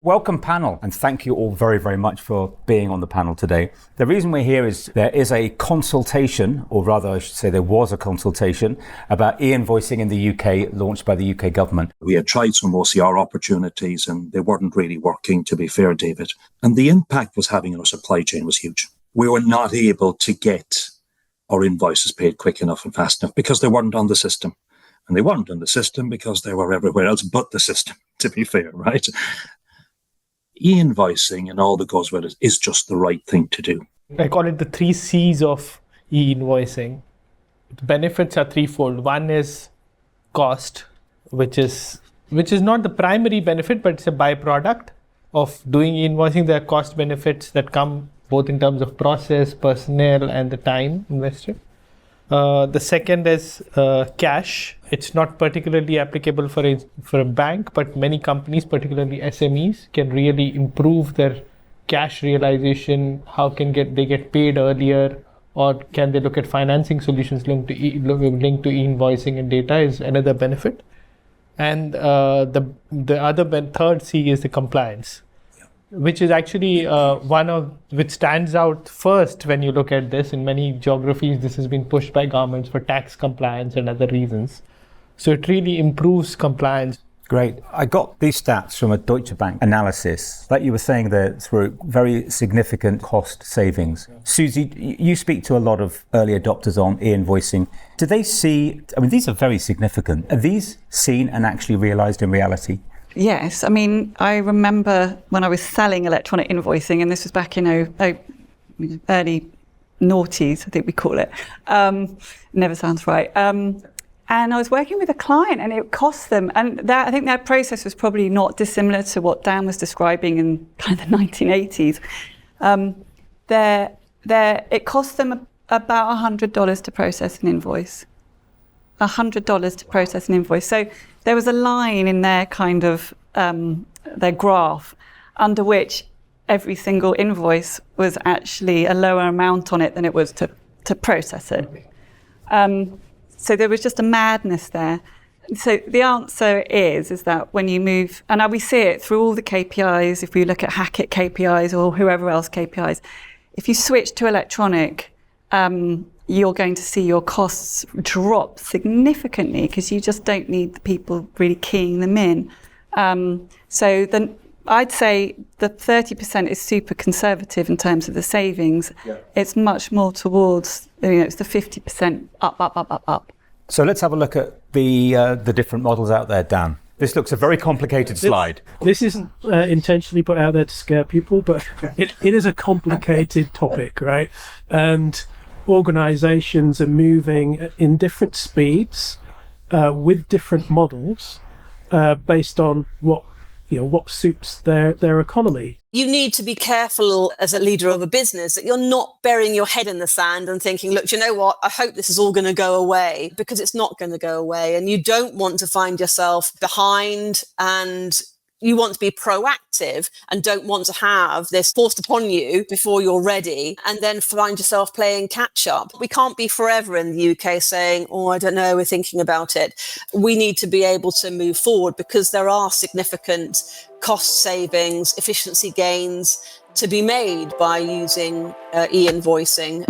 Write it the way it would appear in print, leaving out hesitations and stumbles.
Welcome panel, and thank you all very, very much for being on the panel today. The reason we're here is there is a consultation, or rather I should say there was a consultation about e-invoicing in the UK launched by the UK government. We had tried some OCR opportunities and they weren't really working, to be fair, David. And the impact was having on our supply chain was huge. We were not able to get our invoices paid quick enough and fast enough because they weren't on the system. And they weren't on the system because they were everywhere else but the system, to be fair, right? E-invoicing and all that goes with it is just the right thing to do. I call it the 3 C's of e-invoicing. The benefits are threefold. One is cost, which is not the primary benefit, but it's a byproduct of doing e-invoicing. There are cost benefits that come both in terms of process, personnel, and the time invested. The second is cash. It's not particularly applicable for a bank, but many companies, particularly SMEs, can really improve their cash realization. How can they get paid earlier, or can they look at financing solutions linked to e-invoicing and data is another benefit. And the third C is the compliance, which is actually which stands out first when you look at this. In many geographies, this has been pushed by governments for tax compliance and other reasons. So it really improves compliance. Great. I got these stats from a Deutsche Bank analysis. Like you were saying, there through very significant cost savings. Susie, you speak to a lot of early adopters on e-invoicing. Do they see, these are very significant. Are these seen and actually realized in reality? Yes, I remember when I was selling electronic invoicing, and this was back in early noughties, I think we call it. Never sounds right. And I was working with a client, and it cost them, and I think their process was probably not dissimilar to what Dan was describing in kind of the 1980s. It cost them about $100 to process an invoice. $100 to process an invoice. So there was a line in their kind of their graph under which every single invoice was actually a lower amount on it than it was to process it. So there was just a madness there. So the answer is that when you move, and we see it through all the KPIs, if we look at Hackett KPIs or whoever else KPIs, if you switch to electronic, you're going to see your costs drop significantly because you just don't need the people really keying them in. So then I'd say the 30% is super conservative in terms of the savings. Yeah. It's much more towards, it's the 50% up. So let's have a look at the different models out there, Dan. This looks a very complicated slide. This isn't intentionally put out there to scare people, but it is a complicated topic, right? And organizations are moving in different speeds with different models based on what suits their economy. You need to be careful as a leader of a business that you're not burying your head in the sand and thinking, look, you know what? I hope this is all going to go away, because it's not going to go away. And you don't want to find yourself behind, and you want to be proactive and don't want to have this forced upon you before you're ready and then find yourself playing catch up. We can't be forever in the UK saying, I don't know, we're thinking about it. We need to be able to move forward because there are significant cost savings, efficiency gains to be made by using e-invoicing.